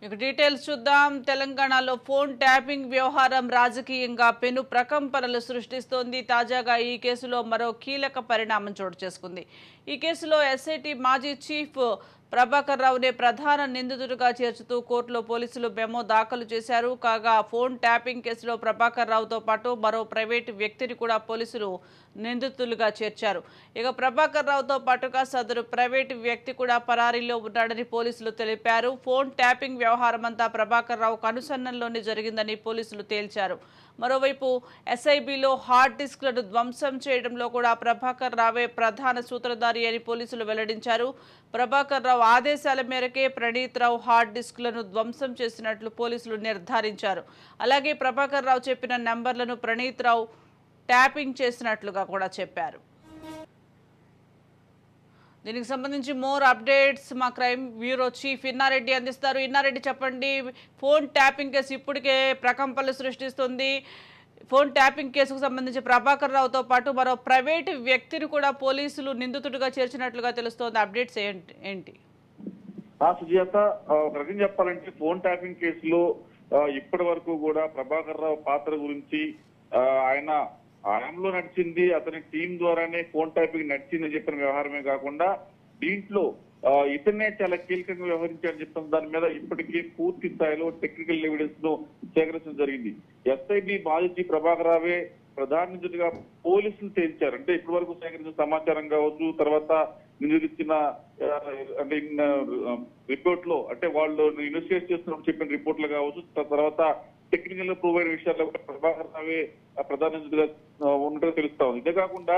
ఇక డీటెయిల్స్ చూద్దాం. తెలంగాణలో ఫోన్ ట్యాపింగ్ వ్యవహారం రాజకీయంగా పెను ప్రకంపనలు సృష్టిస్తోంది. తాజాగా ఈ కేసులో మరో కీలక పరిణామం చోటు చేసుకుంది. ఈ కేసులో ఎస్ఐటి మాజీ చీఫ్ ప్రభాకర్ రావునే ప్రధాన నిందితుడిగా చేర్చుతూ కోర్టులో పోలీసులు మెమో దాఖలు చేశారు. కాగా ఫోన్ ట్యాపింగ్ కేసులో ప్రభాకర్ రావుతో పాటు మరో ప్రైవేటు వ్యక్తిని కూడా పోలీసులు నిందితులుగా చేర్చారు. ఇక ప్రభాకర్ రావుతో పాటుగా సదరు ప్రైవేటు వ్యక్తి కూడా పరారీలో ఉన్నాడని పోలీసులు తెలిపారు. ఫోన్ ట్యాపింగ్ వ్యవహారం అంతా ప్రభాకర్ రావు కనుసన్నల్లోనే జరిగిందని పోలీసులు తేల్చారు. మరోవైపు ఎస్ఐబిలో హార్డ్ డిస్క్లను ధ్వంసం చేయడంలో కూడా ప్రభాకర్ రావే ప్రధాన సూత్రధారి అని పోలీసులు వెల్లడించారు. ప్రభాకర్ రావు ఆదేశాల మేరకే ప్రణీత్ రావు హార్డ్ డిస్క్లను ధ్వంసం చేసినట్లు పోలీసులు నిర్ధారించారు. అలాగే ప్రభాకర్ రావు చెప్పిన నెంబర్లను ప్రణీత్ రావు ట్యాపింగ్ చేసినట్లుగా కూడా చెప్పారు. దీనికి సంబంధించి మోర్ అప్డేట్స్ మా క్రైమ్ బ్యూరో చీఫ్ ఇన్నారెడ్డి అందిస్తారు. ఇన్నారెడ్డి, చెప్పండి. ఫోన్ ట్యాపింగ్ కేసు ఇప్పటికే ప్రకంపనలు సృష్టిస్తుంది. ఫోన్ ట్యాపింగ్ కేసుకు సంబంధించి ప్రభాకర్ రావుతో పాటు మరో ప్రైవేటు వ్యక్తిని కూడా పోలీసులు నిందితుడిగా చేర్చినట్లుగా తెలుస్తోంది. అప్డేట్స్ ఏంటి? సుజాత, ఒక రకం చెప్పాలంటే ఫోన్ ట్యాపింగ్ కేసులో ఇప్పటి వరకు కూడా ప్రభాకర్ రావు పాత్ర గురించి ఆయన ఆయంలో నడిచింది, అతని టీం ద్వారానే ఫోన్ టైపింగ్ నడిచిందని చెప్పిన వ్యవహారమే కాకుండా దీంట్లో ఇతనే చాలా కీలకంగా వ్యవహరించారని చెప్తున్న దాని మీద ఇప్పటికీ పూర్తి స్థాయిలో టెక్నికల్ ఎవిడెన్స్ ను సేకరించడం జరిగింది. ఎస్ఐబి మాజీ ప్రభాకర్ రావే ప్రధాన నిందితుడిగా పోలీసులు తేల్చారు. అంటే ఇప్పటి వరకు సేకరించిన సమాచారం కావచ్చు, తర్వాత నిందితుడిచ్చిన అంటే రిపోర్ట్ లో, అంటే వాళ్ళు ఇన్వెస్టిగేట్ చేస్తున్నప్పుడు చెప్పిన రిపోర్ట్లు కావచ్చు, తర్వాత టెక్నికల్ గా ప్రూవ్ అయిన విషయాల్లో ప్రభాకర్ రావే ప్రధాన నిందితుడిగా ఉన్నట్టుగా తెలుస్తా ఉంది. ఇదే కాకుండా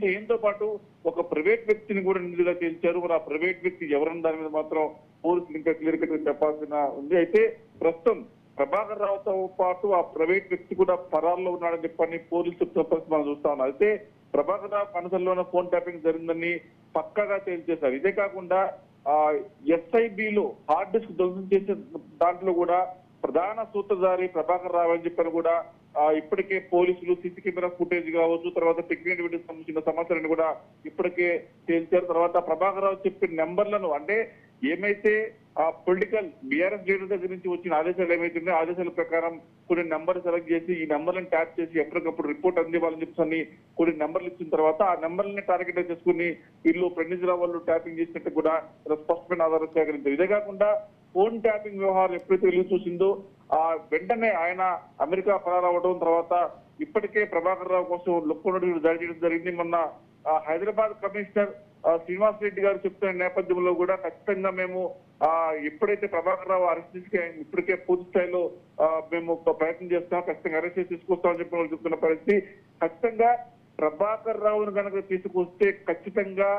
దీంతో పాటు ఒక ప్రైవేట్ వ్యక్తిని కూడా నిందితుడిగా తేల్చారు. మరి ఆ ప్రైవేట్ వ్యక్తి ఎవరన్న దాని మీద మాత్రం పోలీసులు ఇంకా క్లియర్ కట్ గా చెప్పాల్సిన ఉంది. అయితే ప్రస్తుతం ప్రభాకర్ రావుతో పాటు ఆ ప్రైవేట్ వ్యక్తి కూడా పరాల్లో ఉన్నాడని చెప్పని పోలీసులు మనం చూస్తా ఉన్నాం. అయితే ప్రభాకర్ రావు కనసల్లోనే ఫోన్ ట్యాపింగ్ జరిగిందని పక్కాగా తేల్చేశారు. ఇదే కాకుండా ఎస్ఐబిలో హార్డ్ డిస్క్ ధ్వంసం చేసే దాంట్లో కూడా ప్రధాన సూత్రధారి ప్రభాకర్ రావు అని చెప్పని కూడా ఇప్పటికే పోలీసులు సీసీ కెమెరా ఫుటేజ్ కావచ్చు, తర్వాత టెక్నికల్ ఎవిడెన్స్ సంబంధించిన సమాచారాన్ని కూడా ఇప్పటికే తేల్చారు. తర్వాత ప్రభాకర్ రావు చెప్పిన నెంబర్లను, అంటే ఏమైతే ఆ పొలిటికల్ బీఆర్ఎస్ లీడర్ దగ్గర నుంచి వచ్చిన ఆదేశాలు ఏమైతున్నాయో ఆదేశాల ప్రకారం కొన్ని నెంబర్ సెలెక్ట్ చేసి ఈ నెంబర్లను ట్యాప్ చేసి ఎప్పటికప్పుడు రిపోర్ట్ అందివ్వాలని చెప్పి కొన్ని నెంబర్లు ఇచ్చిన తర్వాత ఆ నెంబర్లని టార్గెట్ చేసుకుని వీళ్ళు ప్రణీత్ రావు వాళ్ళు ట్యాపింగ్ చేసినట్టు కూడా స్పష్టమైన ఆధారం సేకరించారు. ఇదే కాకుండా ఫోన్ ట్యాపింగ్ వ్యవహారం ఎప్పుడైతే వెలుగు చూసిందో వెంటనే ఆయన అమెరికా పరారవడం, తర్వాత ఇప్పటికే ప్రభాకర్ రావు కోసం లుక్కోనోటీసులు జారీ చేయడం జరిగింది. మొన్న హైదరాబాద్ కమిషనర్ శ్రీనివాస్ రెడ్డి గారు చెప్తున్న నేపథ్యంలో కూడా ఖచ్చితంగా మేము ఎప్పుడైతే ప్రభాకర్ రావు అరెస్ట్ చేసి ఇప్పటికే పూర్తి స్థాయిలో మేము ప్రయత్నం చేస్తాం, ఖచ్చితంగా అరెస్ట్ చేసి తీసుకొస్తామని చెప్పి వాళ్ళు చెప్తున్న పరిస్థితి. ఖచ్చితంగా ప్రభాకర్ రావును కనుక తీసుకొస్తే ఖచ్చితంగా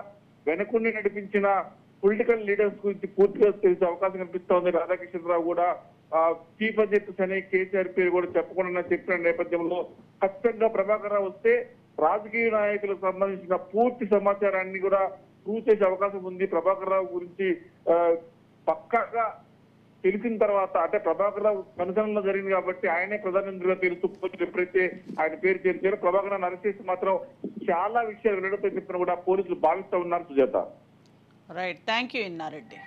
వెనకుండి నడిపించిన పొలిటికల్ లీడర్స్ గురించి పూర్తిగా తెలిసే అవకాశం కనిపిస్తా ఉంది. రాధాకృష్ణరావు కూడా చీఫ్ అని చెప్పేసి అనే కేసీఆర్ పేరు కూడా చెప్పకుండా చెప్పిన నేపథ్యంలో ఖచ్చితంగా ప్రభాకర్ రావు వస్తే రాజకీయ నాయకులకు సంబంధించిన పూర్తి సమాచారాన్ని కూడా ప్రూవ్ చేసే అవకాశం ఉంది. ప్రభాకర్ రావు గురించి పక్కాగా తెలిసిన తర్వాత, అంటే ప్రభాకర్ రావు కనుసరణలో జరిగింది కాబట్టి ఆయనే ప్రధానమంత్రిగా తెలుస్తూ ఎప్పుడైతే ఆయన పేరు చేర్చారో ప్రభాకర్ రావు అరెస్ట్ చేసి మాత్రం చాలా విషయాలు వెల్లడితో చెప్పిన కూడా పోలీసులు భావిస్తూ ఉన్నారు. Sujatha, right, thank you Inna Reddy.